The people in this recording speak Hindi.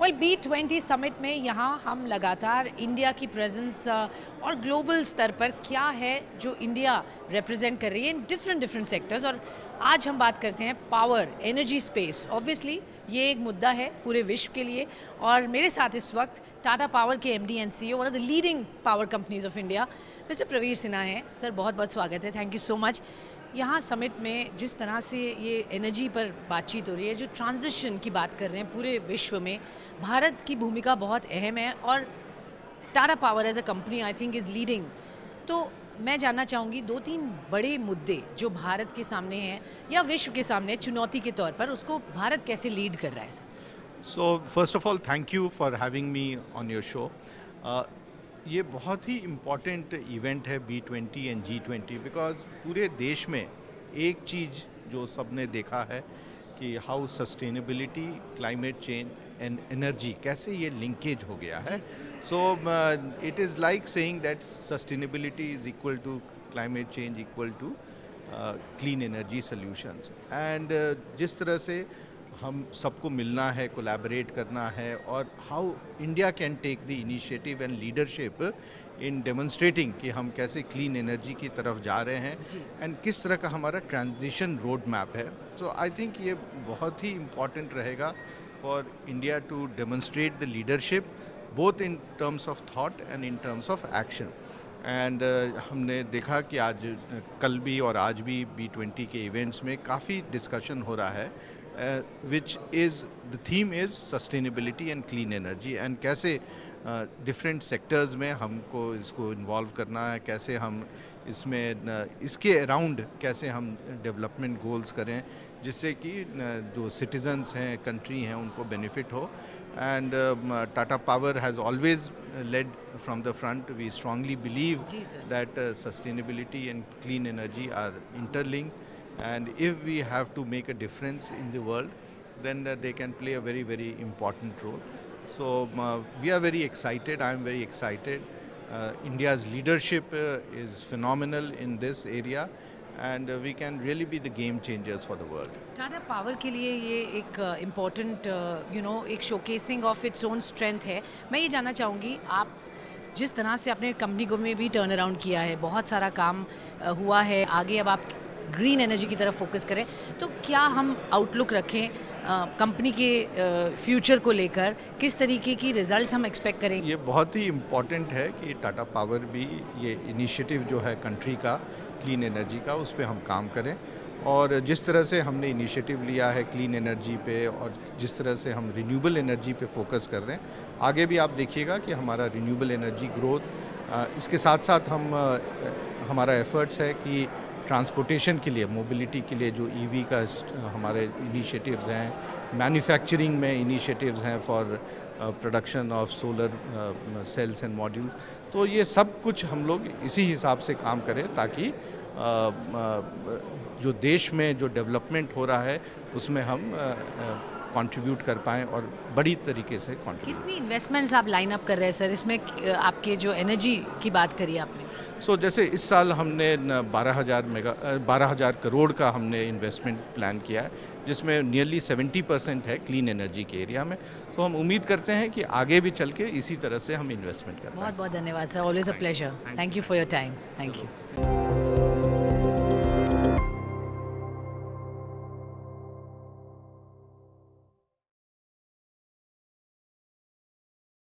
वेल B20 समिट में यहाँ हम लगातार इंडिया की प्रेजेंस और ग्लोबल स्तर पर क्या है जो इंडिया रिप्रेजेंट कर रही है इन डिफरेंट सेक्टर्स। और आज हम बात करते हैं पावर, एनर्जी स्पेस। ऑब्वियसली ये एक मुद्दा है पूरे विश्व के लिए। और मेरे साथ इस वक्त टाटा पावर के MD and CEO, one of the leading power companies of India, mister Praveer Sinha हैं। सर बहुत बहुत स्वागत है, थैंक यू सो मच। यहाँ समिट में जिस तरह से ये एनर्जी पर बातचीत हो रही है, जो ट्रांजिशन की बात कर रहे हैं पूरे विश्व में, भारत की भूमिका बहुत अहम है और Tata power as a company I think is leading. तो मैं जानना चाहूँगी 2-3 बड़े मुद्दे जो भारत के सामने हैं या विश्व के सामने चुनौती के तौर पर, उसको भारत कैसे लीड कर रहा है। So first of all, thank you for having me on your show. ये बहुत ही इम्पॉर्टेंट इवेंट है B20 एंड G20 बिकॉज पूरे देश में एक चीज़ जो सबने देखा है कि how sustainability, climate change and energy कैसे ये लिंकेज हो गया है। So it is like saying that sustainability is equal to climate change equal to clean energy solutions. And जिस तरह से हम सबको मिलना है, कोलैबोरेट करना है, और how India can take the initiative and leadership in demonstrating कि हम कैसे क्लीन एनर्जी की तरफ जा रहे हैं एंड किस तरह का हमारा ट्रांजिशन रोड मैप है। सो आई थिंक ये बहुत ही इम्पॉर्टेंट रहेगा for India to demonstrate the leadership both in terms of thought and in terms of action. And हमने देखा कि आज कल भी और आज भी B20 के इवेंट्स में काफ़ी डिस्कशन हो रहा है, which is the theme is sustainability and clean energy, and कैसे डिफरेंट सेक्टर्स में हमको इसको इन्वॉल्व करना है, कैसे हम इसमें इसके अराउंड कैसे हम डेवलपमेंट गोल्स करें जिससे कि जो सिटीजन्स हैं, कंट्री हैं, उनको बेनिफिट हो। And Tata power has always led from the front. We strongly believe that sustainability and clean energy are interlinked, and if we have to make a difference in the world, then they can play a very important role. So we are very excited. I am very excited. India's leadership is phenomenal in this area, and we can really be the game changers for the world. Tata power के लिए ये एक इम्पॉर्टेंट एक showcasing of its own strength है। मैं ये जानना चाहूँगी, आप जिस तरह से अपने कंपनी को में भी टर्न अराउंड किया है, बहुत सारा काम हुआ है, आगे अब आप ग्रीन एनर्जी की तरफ फोकस करें, तो क्या हम आउटलुक रखें कंपनी के फ्यूचर को लेकर, किस तरीके की रिजल्ट्स हम एक्सपेक्ट करें? ये बहुत ही इम्पॉर्टेंट है कि टाटा पावर भी ये इनिशिएटिव जो है कंट्री का क्लीन एनर्जी का, उस पर हम काम करें। और जिस तरह से हमने इनिशिएटिव लिया है क्लीन एनर्जी पे, और जिस तरह से हम रिन्यूएबल एनर्जी पे फोकस कर रहे हैं, आगे भी आप देखिएगा कि हमारा रिन्यूएबल एनर्जी ग्रोथ, इसके साथ साथ हमारा एफर्ट्स है कि ट्रांसपोर्टेशन के लिए, मोबिलिटी के लिए जो EV का हमारे इनिशिएटिव्स हैं, मैन्युफैक्चरिंग में इनिशिएटिव्स हैं for production of solar cells and modules. तो ये सब कुछ हम लोग इसी हिसाब से काम करें ताकि जो देश में जो डेवलपमेंट हो रहा है उसमें हम कंट्रीब्यूट कर पाएँ और बड़ी तरीके से कंट्रीब्यूट। कितनी इन्वेस्टमेंट्स आप लाइन अप कर रहे हैं सर इसमें? आपके जो एनर्जी की बात करी आपने, जैसे इस साल हमने 12,000 करोड़ का हमने इन्वेस्टमेंट प्लान किया है, जिसमें नियरली 70% है क्लीन एनर्जी के एरिया में। तो हम उम्मीद करते हैं कि आगे भी चल के इसी तरह से हम इन्वेस्टमेंट करें। बहुत बहुत धन्यवाद sir, always a pleasure. Thank you for your time. Thank you.